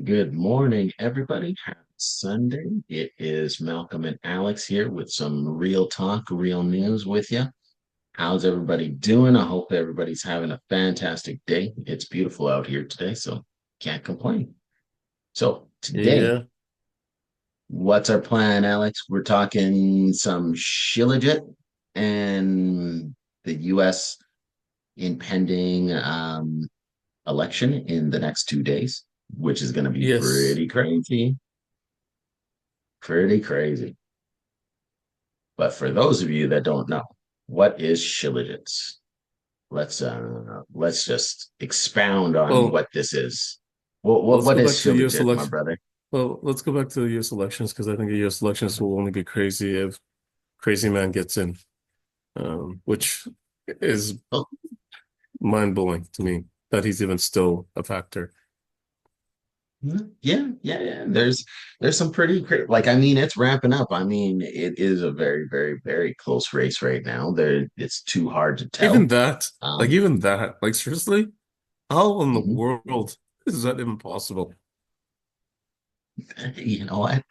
Good morning, everybody. Happy Sunday. It is Malcolm and Alex here with some real talk, real news with you. How's everybody doing? I hope everybody's having a fantastic day. It's beautiful out here today, so can't complain. So, today, Yeah. what's our plan, Alex? We're talking some Shilajit and the US impending election in the next 2 days, which is going to be Yes. pretty crazy. Pretty crazy. But for those of you that don't know, what is Shilajit? Let's just expound on Well, what this is. What what let's what go is back to the U.S. Shilajit, my election. brother? Well, let's go back to the U.S. elections because I think the U.S. elections will only get crazy if crazy man gets in, which is Oh, mind-blowing to me that he's even still a factor. yeah. There's some like I mean it's ramping up. I mean it is a very close race right now. It's too hard to Even tell. that, Um, seriously, how in the mhm. world is that even possible? You know what?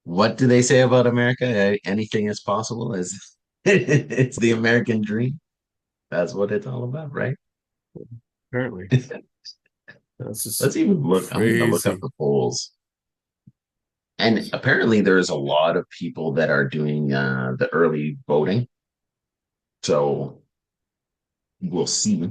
What do they say about America? Anything is possible. Is it's the American dream. That's what it's all about, right? Apparently, that's just Let's even look. I'm gonna look up crazy. the polls. And apparently there's a lot of people that are doing the early voting. So we'll see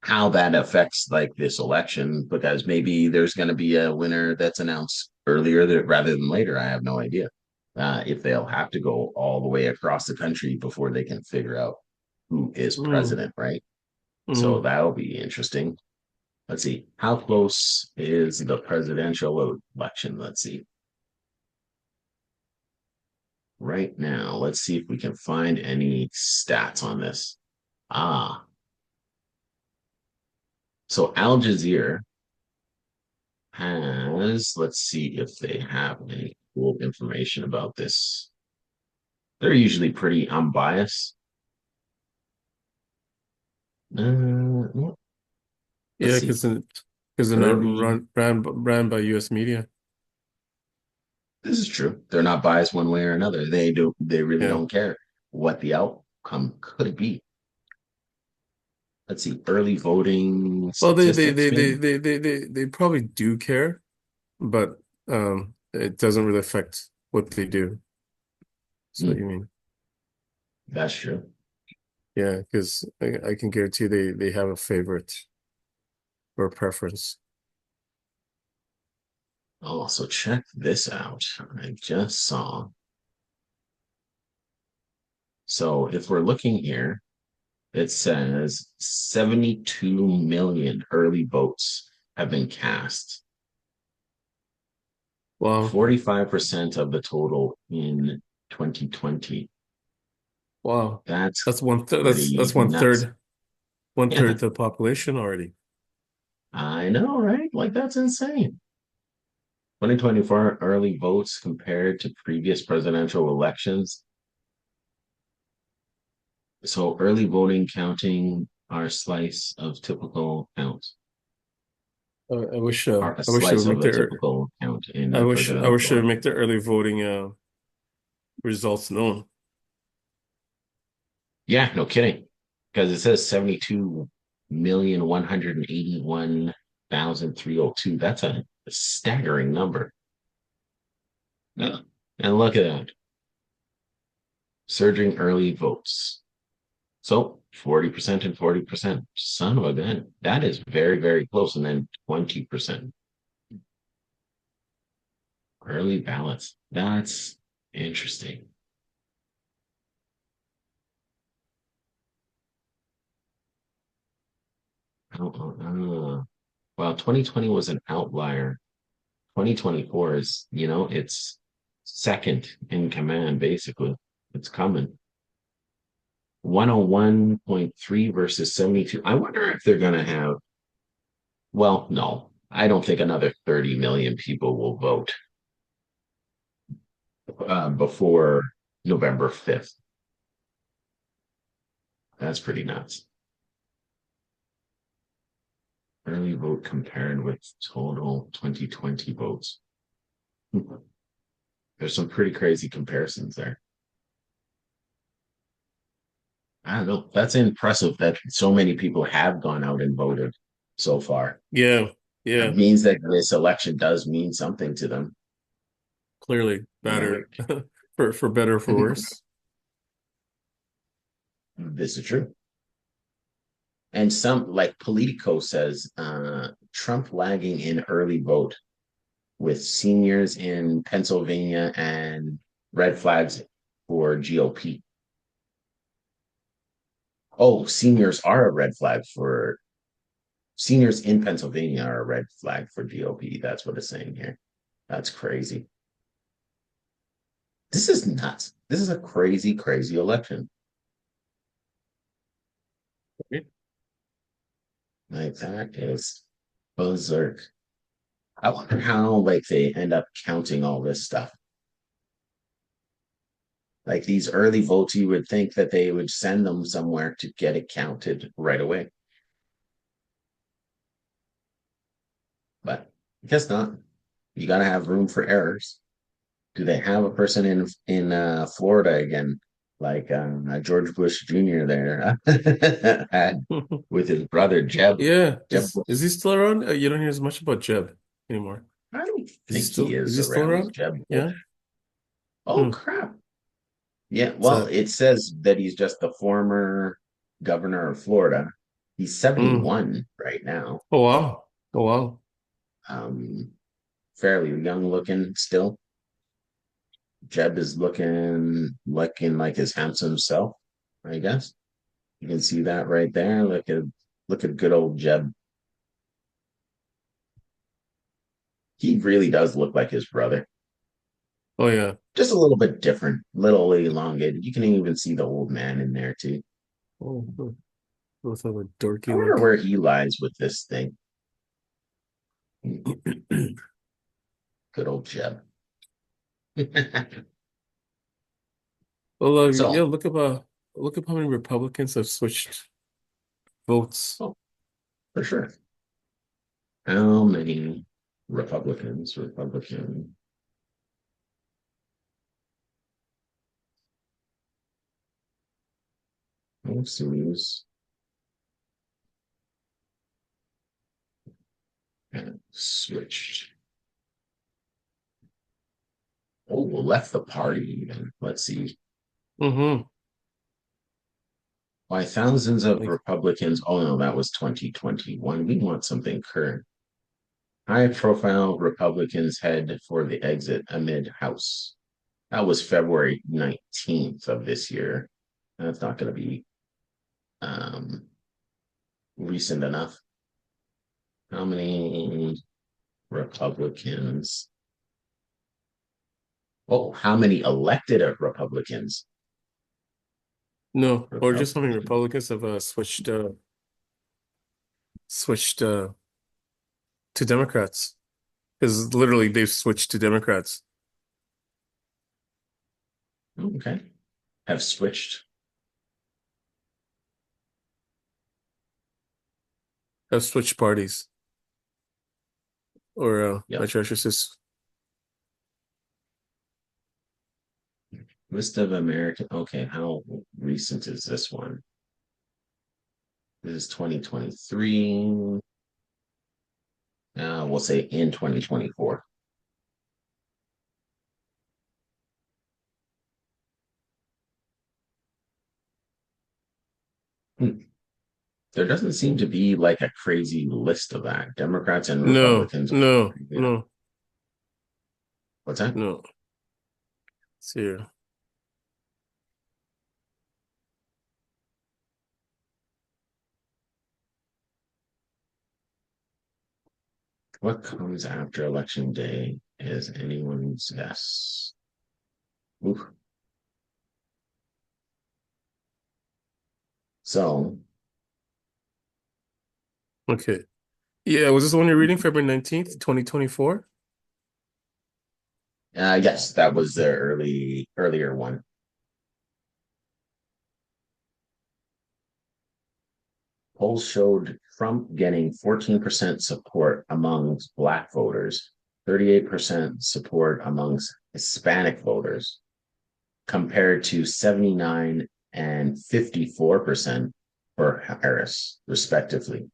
how that affects like this election because maybe there's going to be a winner that's announced earlier rather than later. I have no idea if they'll have to go all the way across the country before they can figure out who is Mm, president, right? So mm. that'll be interesting. Let's see. How close is the presidential election? Let's see. Right now, let's see if we can find any stats on this. Ah, so Al Jazeera has, let's see if they have any cool information about this. They're usually pretty unbiased. Let's Yeah, see. because they're not Early, ran by U.S. media. this is true. They're not biased one way or another. They really Yeah. don't care what the outcome could be. Let's see. Early voting Well, statistics, maybe? they probably do care, but it doesn't really affect what they do. That's what Hmm, you mean. that's true. Yeah, because I can guarantee they have a favorite or preference. Oh, so check this out. I just saw. So if we're looking here, it says 72 million early votes have been cast, Wow, 45% of the total in 2020. wow, That's that's one third. pretty That's nuts. one Yeah, third the population already. I know, right? Like that's insane. 2024 early votes compared to previous presidential elections. So early voting counting our slice of typical counts, or a I wish they slice would of make a typical count in a I presidential wish they would make election. the early voting results known. Yeah, no kidding. Because it says 72,181,302. That's a staggering number. Yeah. And look at that. Surging early votes. So 40% and 40%. Son of a gun. That is very close. And then 20% early ballots. That's interesting. Well, 2020 was an outlier. 2024 is, it's second in command, basically. It's coming. 101.3 versus 72. I wonder if they're going to have, well, no, I don't think another 30 million people will vote before November 5th. That's pretty nuts. Early vote compared with total 2020 votes. There's some pretty crazy comparisons there. I don't know. That's impressive that so many people have gone out and voted so far. Yeah, That yeah, means that this election does mean something to them. clearly Like, better for better or for worse. this is true. And some, like Politico says, Trump lagging in early vote with seniors in Pennsylvania and red flags for GOP. Oh, seniors in Pennsylvania are a red flag for GOP. That's what it's saying here. That's crazy. This is nuts. This is a crazy, crazy election. Like that is berserk. I wonder how like they end up counting all this stuff. Like these early votes, you would think that they would send them somewhere to get it counted right away. But I guess not. You got to have room for errors. Do they have a person in Florida again, like George Bush Jr. there had with his brother Jeb? Yeah, Jeb, is he still around? You don't hear as much about Jeb anymore. I don't Is he think he still is is he still around. around? Jeb Bush. Yeah. Oh Hmm. crap! Yeah, well, So, it says that he's just the former governor of Florida. He's mm. 71 right now. Oh wow. Oh wow. Um, Fairly young looking still. Jeb is looking like his handsome self, I guess. You can see that right there. Look at good old Jeb. He really does look like his brother. Oh yeah. Just a little bit different, little elongated. You can even see the old man in there too. Oh, both have a I dorky wonder look. where he lies with this thing. Good old Jeb. Well, yeah, So, look up how many Republicans have switched votes. oh, for sure. How many Republican series have switched? Oh, left the party even. Let's see. Mm-hmm. Why thousands of Like, Republicans? Oh no, that was 2021. We want something current. High profile Republicans head for the exit amid House. That was February 19th of this year. That's not going to be um, recent enough. How many Republicans? Oh, how many elected Republicans? no, or just how many Republican. Republicans have switched to Democrats? Because literally they've switched to Democrats. Okay. Have switched. Have switched parties. Or Yep. my church is just List of American. Okay. How recent is this one? This is 2023. We'll say in 2024. Hmm. There doesn't seem to be like a crazy list of that. Democrats and no, Republicans. no, Yeah. no, What's that? no. It's here. What comes after election day is anyone's guess. Oof. So, Okay. Yeah, was this the one you're reading, February 19th, 2024? yes, that was the earlier one. Polls showed Trump getting 14% support amongst Black voters, 38% support amongst Hispanic voters, compared to 79 and 54% for Harris, respectively.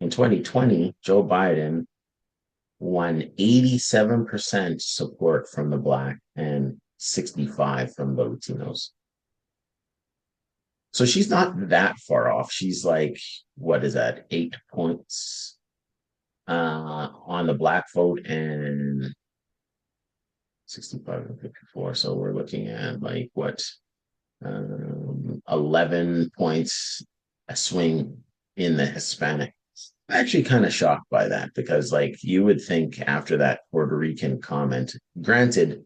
In 2020, Joe Biden won 87% support from the Black and 65 from the Latinos. So she's not that far off. She's like, what is that, 8 points on the Black vote and 65 and 54. So we're looking at like what, 11 points a swing in the Hispanic. I'm actually kind of shocked by that because, like, you would think after that Puerto Rican comment, granted,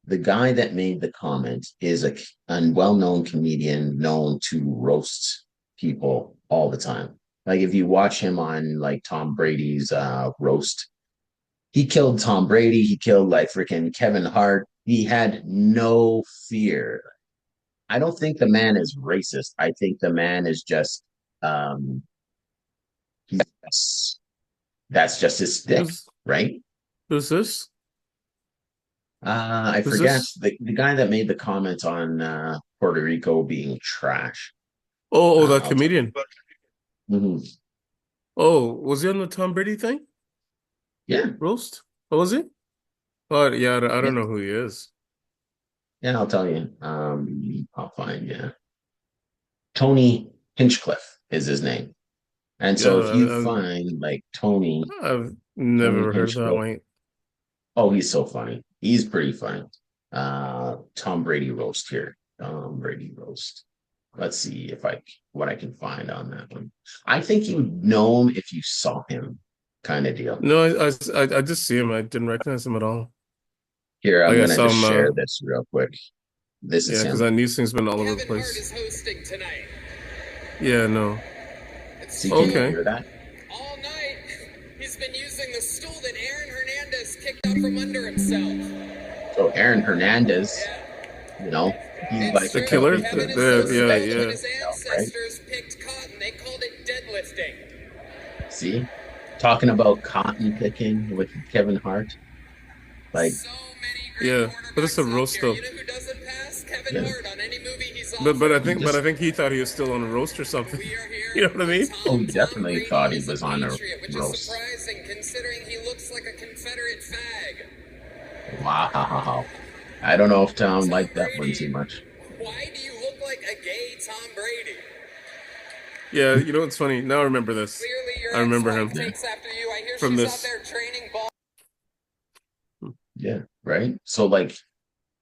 the guy that made the comment is a well-known comedian known to roast people all the time. Like if you watch him on like Tom Brady's roast, he killed Tom Brady, he killed like freaking Kevin Hart. He had no fear. I don't think the man is racist. I think the man is just um he's, that's just his stick, Who's right? who's this? I Who's forget this? the guy that made the comment on Puerto Rico being trash. Oh, that I'll tell comedian. you. Mhm. Oh, was he on the Tom Brady thing? Yeah, Roast? Oh, was he? Oh, yeah, I yeah, don't know who he is. yeah. I'll tell you. I'll find. Yeah, Tony Hinchcliff is his name. And Yeah, so if you find like I've Tony never heard of that Hinchcliff, one. oh, he's so funny. He's pretty funny. Tom Brady roast here. Tom Brady roast. Let's see if I what I can find on that one. I think you would know him if you saw him, kind of deal. No, I just see him. I didn't recognize him at all. Here, Like I'm I gonna saw just him, share this real quick. This is yeah, because him. that news thing's been all over the Kevin Hart place. is hosting tonight. Yeah, no. It's See, can you Okay. so hear that? all night he's been using the stool that Aaron Hernandez kicked out from under himself. So Aaron Hernandez, Yeah. you know, he's It's like The a true. killer? convicted Kevin is so Yeah, swole when yeah. his right? ancestors picked cotton, they called it deadlifting. See, talking about cotton picking with Kevin Hart, like, So many great Yeah. But it's a quarterbacks out roast there. You though. know who doesn't pass? Kevin yeah, Hart on any movie he's But I offered. he think but I just, think he thought he was still on a roast or something. We are You here know what I with mean? oh, he Tom definitely Brady thought he is a was on a Patriot, which is roast. surprising considering he looks like a Confederate fag. Wow. I don't know if Tom Tom liked that one too Brady, much. why do you look like a gay Tom Brady? Yeah, you know what's funny? Now I remember this. Clearly, your I remember ex-wife him Yeah, takes after you. I hear from she's out this. there training ball. yeah, right. So like,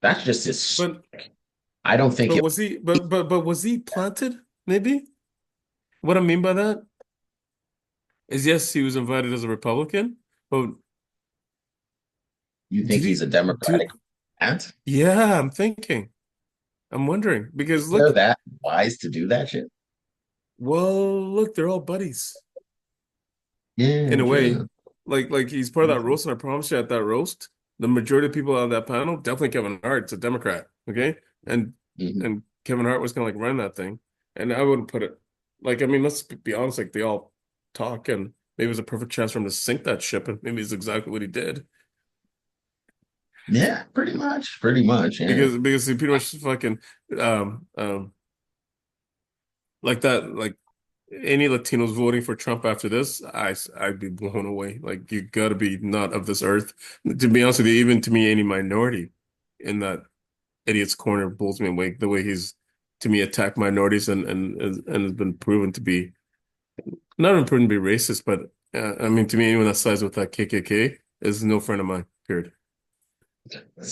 that's just his. But I don't think but it. was he but was he planted? Maybe? What I mean by that is yes, he was invited as a Republican, but You think did he's he a do Democratic ant? yeah, I'm thinking. I'm wondering because They're look, that wise to do that shit. well, look, they're all buddies in Yeah, a way. true. Like he's part of that roast, and I promise you at that roast, the majority of people on that panel, definitely Kevin Hart's a Democrat, okay? And Mhm. and Kevin Hart was kind of like running that thing. And I wouldn't put it like I mean, let's be honest, like they all talk and maybe it was a perfect chance for him to sink that ship, and maybe it's exactly what he did. Yeah, pretty much. Yeah. Because he pretty much fucking um um like that like any Latinos voting for Trump after this, I'd be blown away. Like you gotta be not of this earth. To be honest with you, even to me, any minority in that idiot's corner blows me away. The way he's to me attacked minorities and has been proven to be not even proven to be racist, but I mean to me anyone that sides with that KKK is no friend of mine. Period.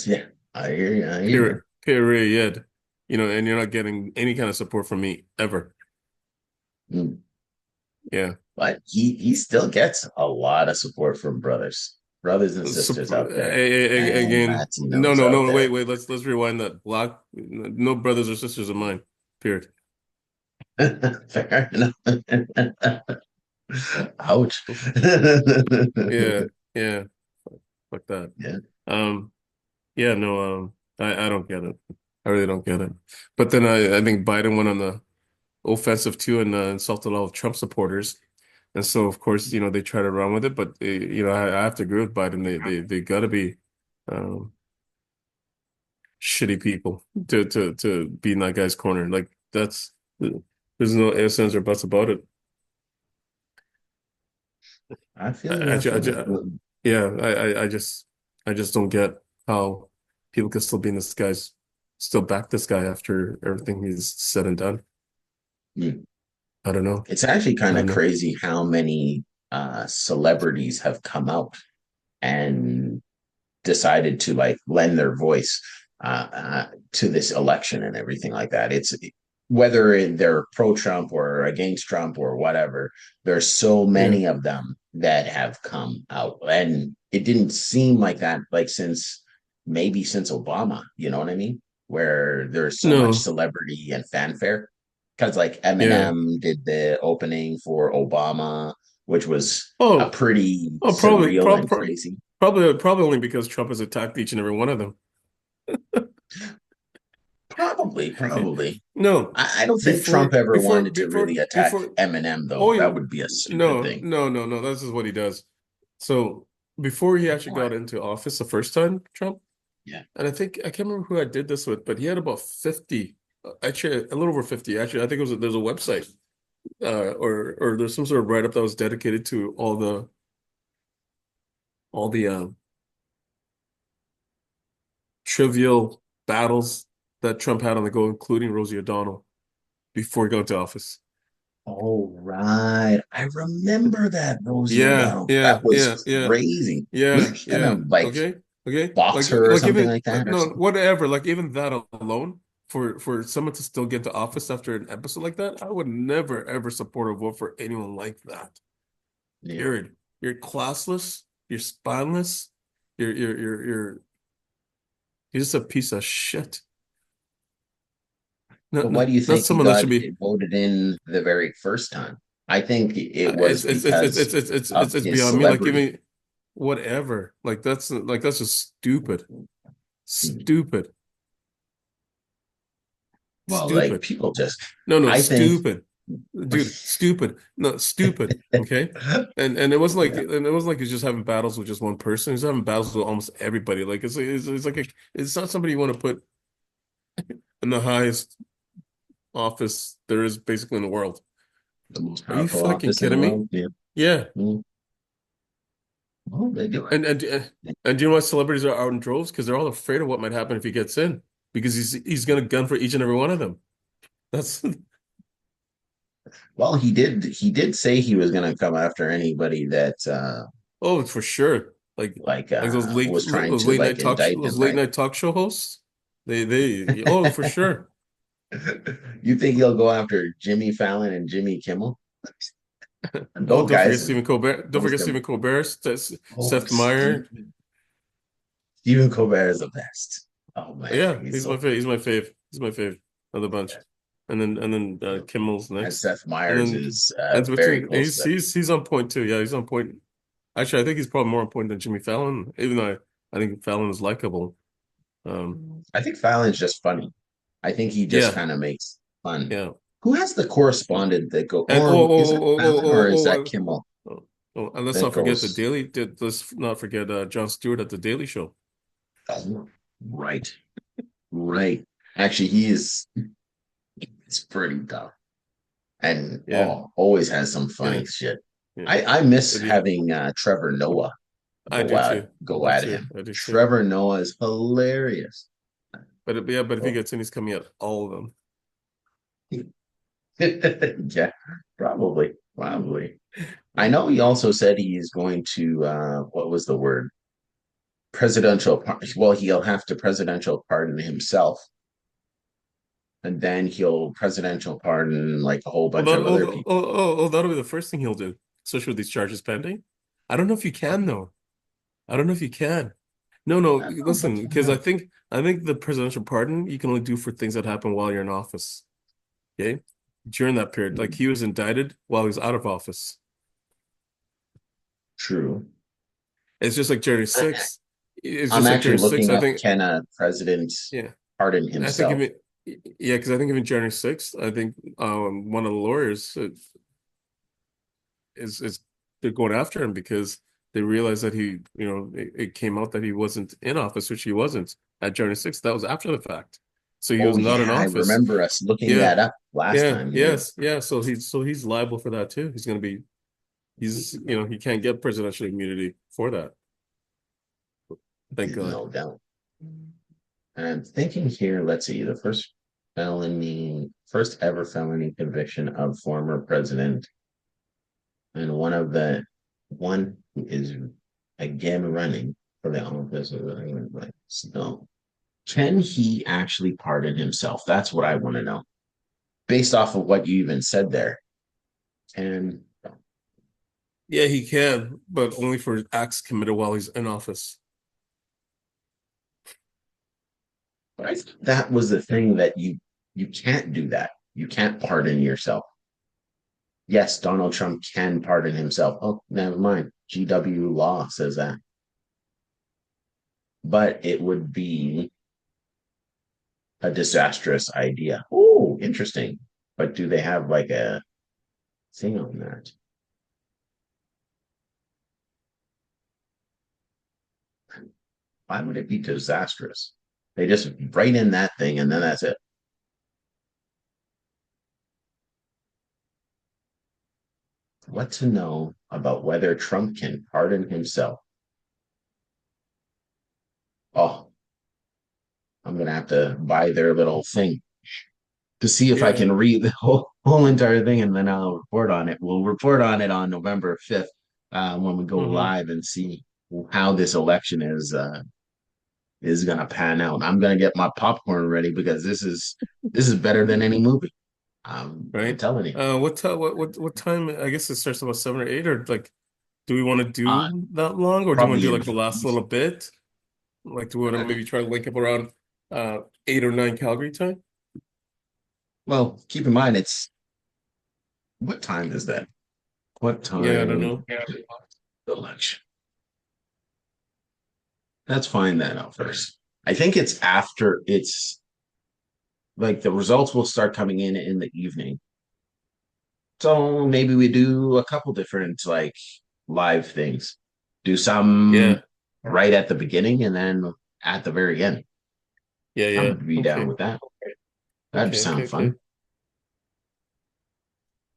Yeah. I hear you. I hear Period. you. Period. You know, and you're not getting any kind of support from me ever. Mm. Yeah. But he still gets a lot of support from brothers and sisters out there, and Again, no, Latinos no, out no, there. wait. Let's rewind that. Black, no brothers or sisters of mine. Period. Fair enough. Ouch. Yeah, yeah, like that. Yeah. Um, yeah, no, I don't get it. I really don't get it. But then I think Biden went on the offensive too and insulted all of Trump supporters. And so, of course, they try to run with it, but I have to agree with Biden. They got to be um, shitty people to be in that guy's corner. Like there's no ifs, ands, or buts about it. I feel you. I, I, I ju- I, feel ju- you. yeah, I just don't get how people can still be in this guy's, still back this guy after everything he's said and done. Hmm. I don't know. It's actually I kind of don't know. crazy how many celebrities have come out and decided to like lend their voice to this election and everything like that. It's whether they're pro Trump or against Trump or whatever, there's so Yeah. many of them that have come out. And it didn't seem like that, like since Obama, you know what I mean? Where there's so much No. celebrity and fanfare. Because like Yeah. Eminem did the opening for Obama, which was a Oh, pretty oh, probably, surreal and probably, crazy. probably only because Trump has attacked each and every one of them. Probably, Yeah. probably. No, I don't think Trump ever wanted to really attack before. Eminem, though. Oh, That would be a stupid no, thing. no, no, no. This is what he does. So before he actually Why? got into office the first time, Trump, Yeah. and I can't remember who I did this with, but he had about 50, actually a little over 50. Actually, I think there's a website, or there's some sort of write-up that was dedicated to all the trivial battles that Trump had on the go, including Rosie O'Donnell before he got into office. Oh, right. I remember that, Rosie Yeah, O'Donnell. That yeah, yeah, was yeah, crazy. yeah, Was he gonna yeah. like Okay, okay. box her or Like something even like that or no, something? whatever. Like even that alone, for someone to still get into office after an episode like that, I would never ever support or vote for anyone like that. Yeah. Period. You're classless. You're spineless. You're just a piece of shit. But why do you Not think he someone that got should be. voted in the very first time? I think it was because of It's his beyond me. Like celebrity. even whatever. Like that's just stupid. Hmm. Stupid. Well, like Stupid. people just, No, I think. stupid. Dude, stupid. No, stupid. Okay. And it wasn't like Yeah. and it wasn't like he's just having battles with just one person. He's having battles with almost everybody. Like it's like it's not somebody you want to put in the highest office there is basically in the world. The most Are you powerful fucking office in the kidding me? world. Yeah. Yeah. Mm. Well, they do it. And do you know why celebrities are out in droves? Because they're all afraid of what might happen if he gets in. Because he's gonna gun for each and every one of them. That's Well, he did say he was going to come after anybody that oh, for sure. Like was trying to like indict those him, late right? night talk show hosts. They oh for sure. You think he'll go after Jimmy Fallon and Jimmy Kimmel? Oh, Those guys, Don't those forget them. Stephen Colbert, Oh, Seth Meyer. Stephen Colbert is the best. Oh man, Yeah, he's so he's my fave. He's my fave of the bunch. And then good. Kimmel's And next. Seth And Meyers then is and very between close to he's on point too. Yeah, he's on point. Actually, I think he's probably more on point than Jimmy Fallon, even though I think Fallon is likable. Um, that. I think Fallon's just funny. I think he just yeah, kind of makes fun. yeah. Who has the correspondent that go, And or is that Fallon or is that Kimmel and let's that not forget the goes? Daily. Let's not forget Jon Stewart at the Daily Show. Oh, right, right. Actually, he is. It's pretty tough, and Yeah, always has some yeah, funny shit. yeah. I miss But yeah, having Trevor Noah I do too. I go do at too. him. I do too. Trevor Noah is hilarious. But if he Oh. gets in, he's coming at all of them. Yeah, probably. I know he also said he's going to what was the word? Well, he'll have to presidential pardon himself, and then he'll presidential pardon like a whole bunch of other people. That'll be the first thing he'll do, especially with these charges pending. I don't know if you can though. I don't know if you can. No, no. I don't know, but Listen, because I think the presidential pardon you can only do for things that happen while you're in office. Okay, during that period, like he was indicted while he was out of office. true. It's just like January I, 6th. It's I'm just like actually January 6th. looking I up think, can a president yeah, pardon I think himself? even, because I think even January 6th, I think one of the lawyers, is they're going after him because they realized that it came out that he wasn't in office, which he wasn't at January 6th. That was after the fact. So he Oh was not in yeah, I office. remember us looking Yeah. that up last Yeah. time. Yeah, Yes. Yeah. So he's liable for that too. He can't get presidential immunity for that. Thank God. no doubt. And I'm thinking here, let's see, the first ever felony conviction of former president, and one who is again running for the office of like, so can he actually pardon himself? That's what I want to know. Based off of what you even said there. And Yeah, he can, but only for acts committed while he's in office. I thought that was the thing that you can't do that. You can't pardon yourself. Yes, Donald Trump can pardon himself. Oh, never mind. GW law says that. But it would be a disastrous idea. Oh, interesting. But do they have like a thing on that? Why would it be disastrous? They just write in that thing and then that's it. What to know about whether Trump can pardon himself? Oh, I'm gonna have to buy their little thing to see if I Yeah. can read the whole entire thing, and then I'll report on it. We'll report on it on November 5th when we go Hmm. live and see how this election is gonna pan out. I'm gonna get my popcorn ready because this is better than any movie. I'm Right. telling you. What time? I guess it starts about 7 or 8, or like, do we want to Uh, do that long, or do you want to Probably do in like the last little bit? Like, do we want to maybe try to link up around 8 or 9 Calgary time? well, keep in mind it's what time is that? What Yeah, I don't time know. election? Let's find that out first. I think it's after it's like the results will start coming in the evening. So maybe we do a couple different like live things. Do some Yeah. right at the beginning and then at the very end. Yeah, I yeah. would be down Okay. with that. That'd Okay, okay, sound okay. fun.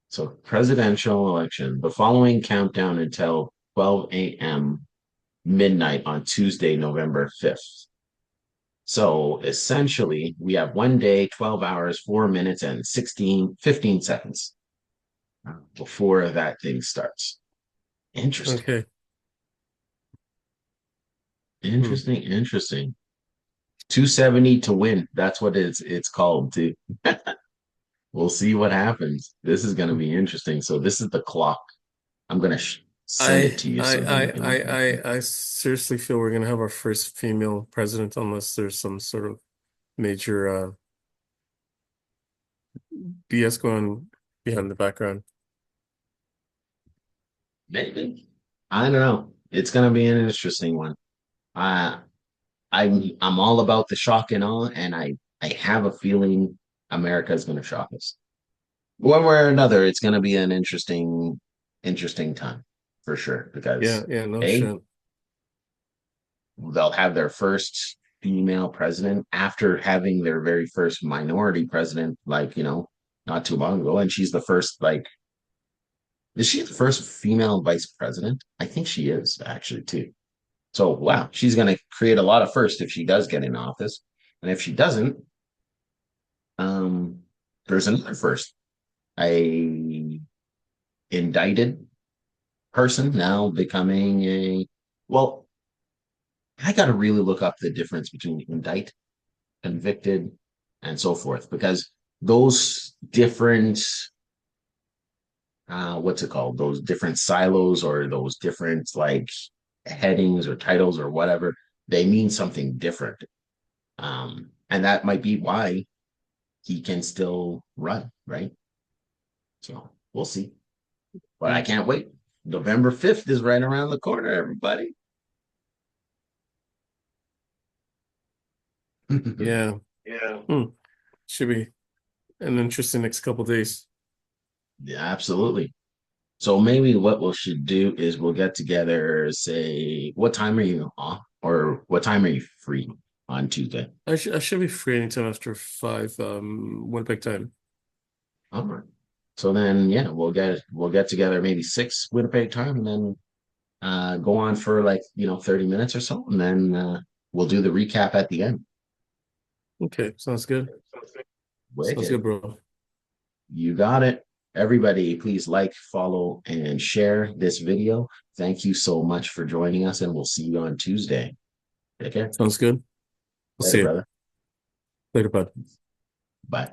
So presidential election, the following countdown until 12 a.m. midnight on Tuesday, November 5th. So essentially, we have 1 day, 12 hours, 4 minutes, and 15 seconds before that thing starts. Interesting. Okay. Hmm. Interesting. 270 to win. That's what it's called too. We'll see what happens. This is going to be interesting. So this is the clock. I'm going to send I it to you I so that you I can. I I seriously feel we're gonna have our first female president unless there's some sort of major BS going behind the background. Maybe. I don't know. It's going to be an interesting one. Uh, I'm all about the shock and awe, and I have a feeling America is going to shock us. One way or another, it's going to be an interesting time for sure. Yeah, Because yeah, no a shit. they'll have their first female president after having their very first minority president, like not too long ago, and she's the first like. Is she the first female vice president? I think she is actually too. So wow, she's going to create a lot of first if she does get in office, and if she doesn't, um, there's another first. A indicted person now becoming a well. I got to really look up the difference between indict, convicted, and so forth because those different what's it called? Those different silos or those different like headings or titles or whatever, they mean something different. And that might be why he can still run, right? So we'll see. But I can't wait. November 5th is right around the corner, everybody. Yeah. Yeah. Hmm. Should be an interesting next couple days. Yeah, absolutely. So maybe what we should do is we'll get together, say, what time are you off or what time are you free on Tuesday? I should be free anytime after 5 Winnipeg time. All right. So then, yeah, we'll get together maybe 6 Winnipeg time, and then go on for like 30 minutes or so, and then we'll do the recap at the end. Okay, sounds good. Sounds good, Wicked. bro. You got it. Everybody, please like, follow, and share this video. Thank you so much for joining us, and we'll see you on Tuesday. Take care. Sounds good. We'll Later, see you brother. later, bud. Bye.